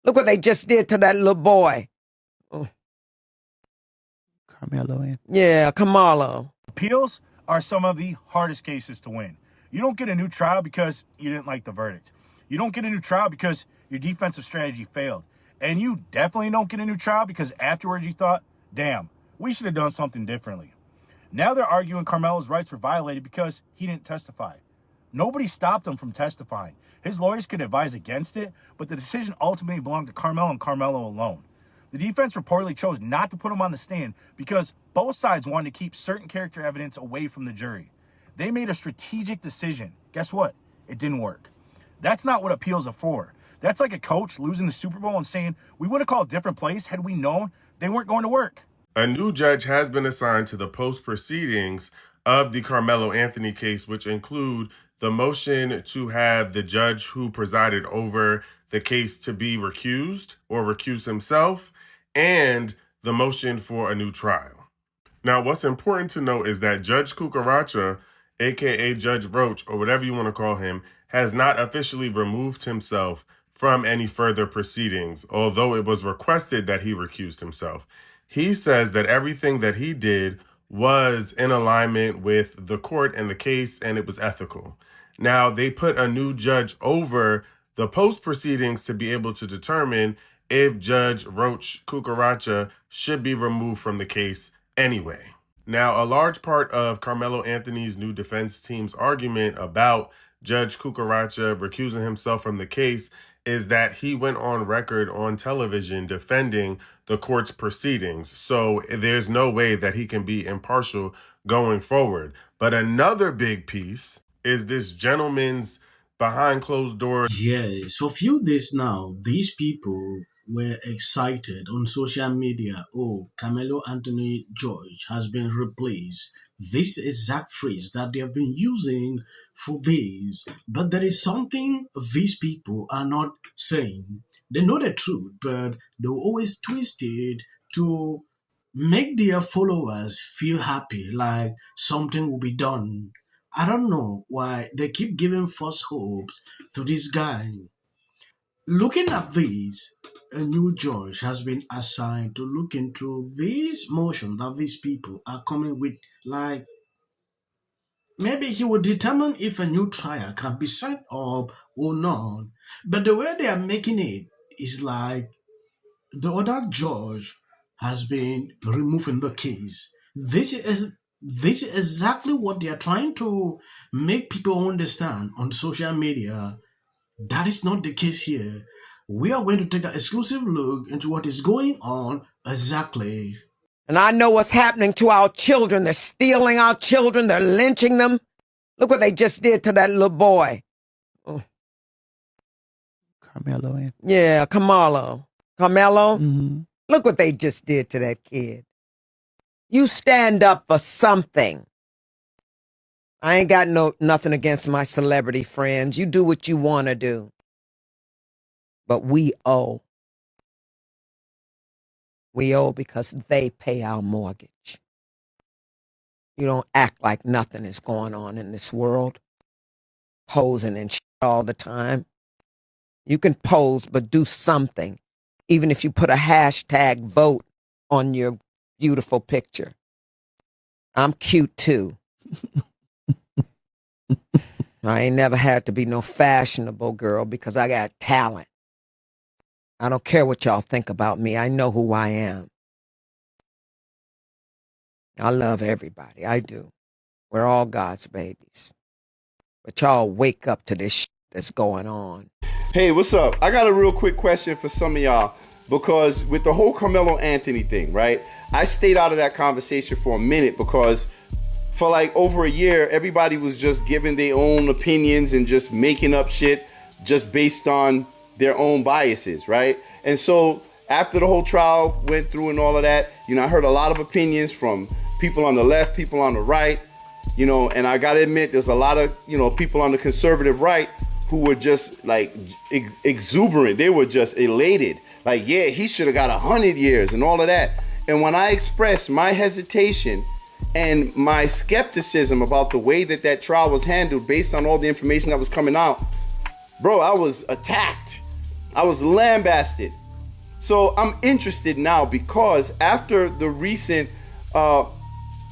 Look what they just did to that little boy. Oh. Karmelo Anthony. Yeah, Karmelo. Appeals are some of the hardest cases to win. You don't get a new trial because you didn't like the verdict. You don't get a new trial because your defensive strategy failed. And you definitely don't get a new trial because afterwards you thought, damn, we should have done something differently. Now they're arguing Karmelo's rights were violated because he didn't testify. Nobody stopped him from testifying. His lawyers could advise against it, but the decision ultimately belonged to Karmelo and Karmelo alone. The defense reportedly chose not to put him on the stand because both sides wanted to keep certain character evidence away from the jury. They made a strategic decision. Guess what? It didn't work. That's not what appeals are for. That's like a coach losing the Super Bowl and saying, we would have called a different place had we known they weren't going to work. A new judge has been assigned to the post-proceedings of the Karmelo Anthony case, which include the motion to have the judge who presided over the case to be recused or recuse himself, and the motion for a new trial. Now, what's important to note is that Judge Cucaracha, aka Judge Roach, or whatever you want to call him, has not officially removed himself from any further proceedings, although it was requested that he recused himself. He says that everything that he did was in alignment with the court and the case, and it was ethical. Now, they put a new judge over the post-proceedings to be able to determine if Judge Roach Cucaracha should be removed from the case anyway. Now, a large part of Karmelo Anthony's new defense team's argument about Judge Cucaracha recusing himself from the case is that he went on record on television defending the court's proceedings. So there's no way that he can be impartial going forward. But another big piece is this gentleman's behind closed doors. Yes, for a few days now, these people were excited on social media. Oh, Karmelo Anthony George has been replaced. This exact phrase that they have been using for days. But there is something these people are not saying. They know the truth, but they always twist it to make their followers feel happy, like something will be done. I don't know why they keep giving false hopes to this guy. Looking at this, a new judge has been assigned to look into this motion that these people are coming with. Like, maybe he will determine if a new trial can be set up or not. But the way they are making it is like the other judge has been removed in the case. This is exactly what they are trying to make people understand on social media. That is not the case here. We are going to take an exclusive look into what is going on exactly. And I know what's happening to our children. They're stealing our children. They're lynching them. Look what they just did to that little boy. Oh. Karmelo Anthony. Yeah, Karmelo. Karmelo? Mm-hmm. Look what they just did to that kid. You stand up for something. I ain't got nothing against my celebrity friends. You do what you want to do. But we owe. We owe because they pay our mortgage. You don't act like nothing is going on in this world. Posing and shit all the time. You can pose, but do something. Even if you put a hashtag vote on your beautiful picture. I'm cute too. I ain't never had to be no fashionable girl because I got talent. I don't care what y'all think about me. I know who I am. I love everybody. I do. We're all God's babies. But y'all wake up to this shit that's going on. Hey, what's up? I got a real quick question for some of y'all. Because with the whole Karmelo Anthony thing, right? I stayed out of that conversation for a minute because for like over a year, everybody was just giving their own opinions and just making up shit just based on their own biases, right? And so after the whole trial went through and all of that, you know, I heard a lot of opinions from people on the left, people on the right, you know, and I gotta admit, there's a lot of, you know, people on the conservative right who were just like exuberant. They were just elated. Like, yeah, he should have got 100 years and all of that. And when I expressed my hesitation and my skepticism about the way that that trial was handled based on all the information that was coming out, bro, I was attacked. I was lambasted. So I'm interested now because after the recent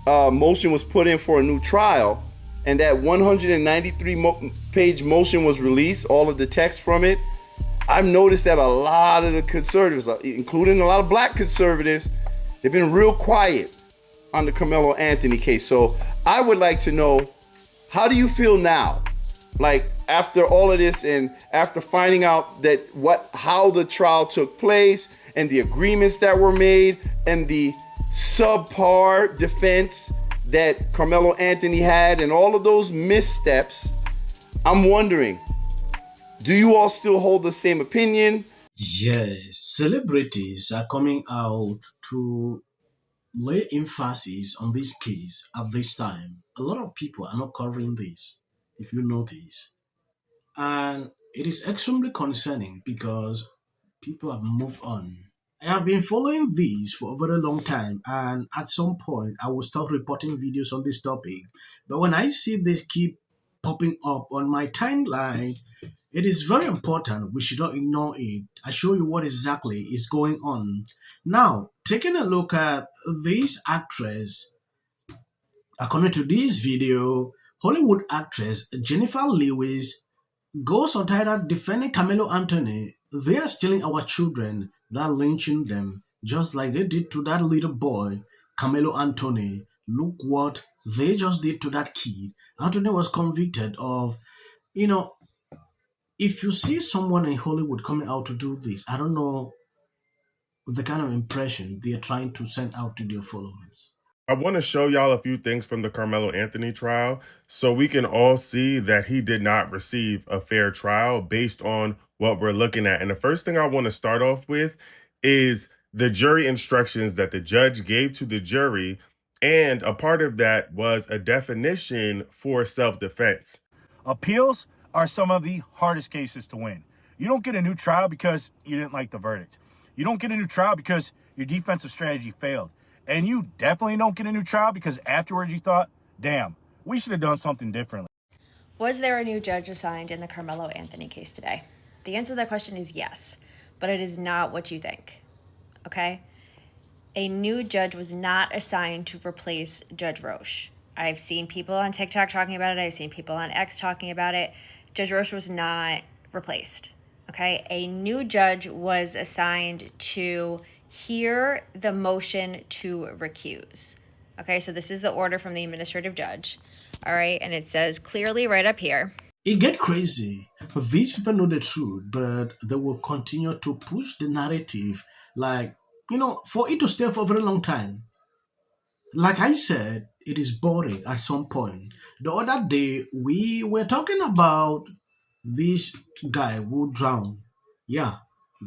motion was put in for a new trial, and that 193-page motion was released, all of the text from it, I've noticed that a lot of the conservatives, including a lot of black conservatives, they've been real quiet on the Karmelo Anthony case. So I would like to know, how do you feel now? Like after all of this and after finding out that how the trial took place and the agreements that were made and the subpar defense that Karmelo Anthony had and all of those missteps, I'm wondering, do you all still hold the same opinion? Yes, celebrities are coming out to lay emphasis on this case at this time. A lot of people are not covering this, if you notice. And it is extremely concerning because people have moved on. I have been following this for a very long time, and at some point I will stop reporting videos on this topic. But when I see this keep popping up on my timeline, it is very important. We should not ignore it. I show you what exactly is going on. Now, taking a look at this actress, according to this video, Hollywood actress Jennifer Lewis goes on tirade defending Karmelo Anthony. They are stealing our children. They're lynching them, just like they did to that little boy, Karmelo Anthony. Look what they just did to that kid. Anthony was convicted of, if you see someone in Hollywood coming out to do this, I don't know the kind of impression they are trying to send out to their followers. I want to show y'all a few things from the Karmelo Anthony trial so we can all see that he did not receive a fair trial based on what we're looking at. And the first thing I want to start off with is the jury instructions that the judge gave to the jury. And a part of that was a definition for self-defense. Appeals are some of the hardest cases to win. You don't get a new trial because you didn't like the verdict. You don't get a new trial because your defensive strategy failed. And you definitely don't get a new trial because afterwards you thought, damn, we should have done something differently. Was there a new judge assigned in the Karmelo Anthony case today? The answer to that question is yes, but it is not what you think, okay? A new judge was not assigned to replace Judge Roche. I've seen people on TikTok talking about it. I've seen people on X talking about it. Judge Roche was not replaced, okay? A new judge was assigned to hear the motion to recuse. Okay, so this is the order from the administrative judge. All right, and it says clearly right up here. It get crazy. These people know the truth, but they will continue to push the narrative like, for it to stay for a very long time. Like I said, it is boring at some point. The other day, we were talking about this guy who drowned. Yeah,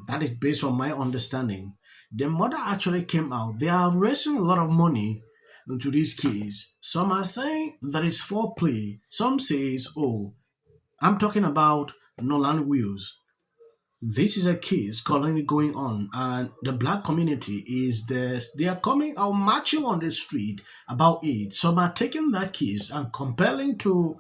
that is based on my understanding. The mother actually came out. They are raising a lot of money into this case. Some are saying there is foreplay. Some says, I'm talking about Nolan Wells. This is a case currently going on, and the black community is this. They are coming out marching on the street about it. Some are taking that case and comparing to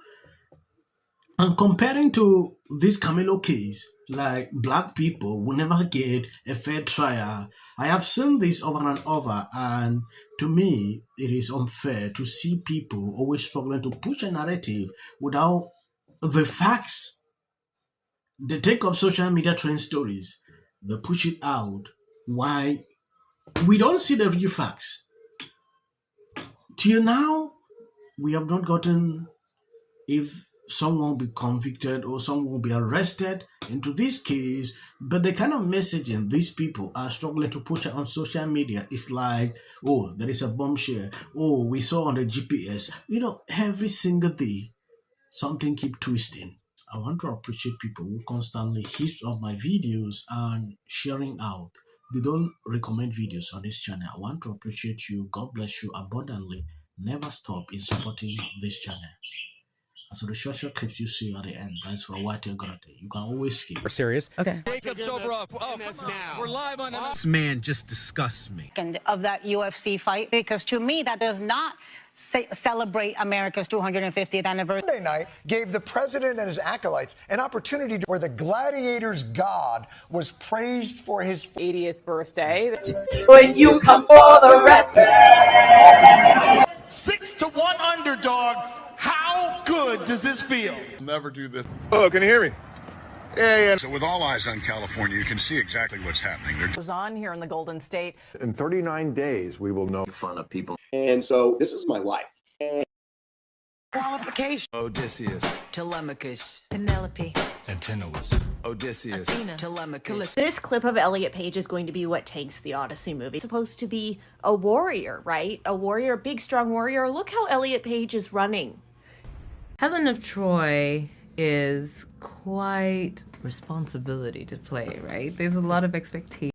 this Karmelo case, like black people will never get a fair trial. I have seen this over and over, and to me, it is unfair to see people always struggling to push a narrative without the facts. They take up social media trend stories, they push it out. Why? We don't see the real facts. Till now, we have not gotten if someone will be convicted or someone will be arrested into this case, but the kind of messaging these people are struggling to push on social media is like, there is a bombshell. We saw on the GPS. Every single day, something keep twisting. I want to appreciate people who constantly hit on my videos and sharing out. They don't recommend videos on this channel. I want to appreciate you. God bless you abundantly. Never stop in supporting this channel. And so the short clips you see at the end, that's for what you're gonna do. You can always skip. We're serious. Okay. Jacob Sobroff. We're live on This man just disgusts me. Of that UFC fight, because to me that does not celebrate America's 250th anniversary. Monday night gave the president and his acolytes an opportunity where the gladiator's god was praised for his 80th birthday. When you come for the rest. 6-1 underdog. How good does this feel? Never do this. Oh, can you hear me? Yeah. So with all eyes on California, you can see exactly what's happening. It goes on here in the Golden State. In 39 days, we will know. Fun of people. And so this is my life. Qualification. Odysseus. Telemachus. Penelope. Antinous. Odysseus. Athena. Telemachus. This clip of Elliot Page is going to be what tanks the Odyssey movie. It's supposed to be a warrior, right? A warrior, a big, strong warrior. Look how Elliot Page is running. Helen of Troy is quite responsibility to play, right? There's a lot of expectation.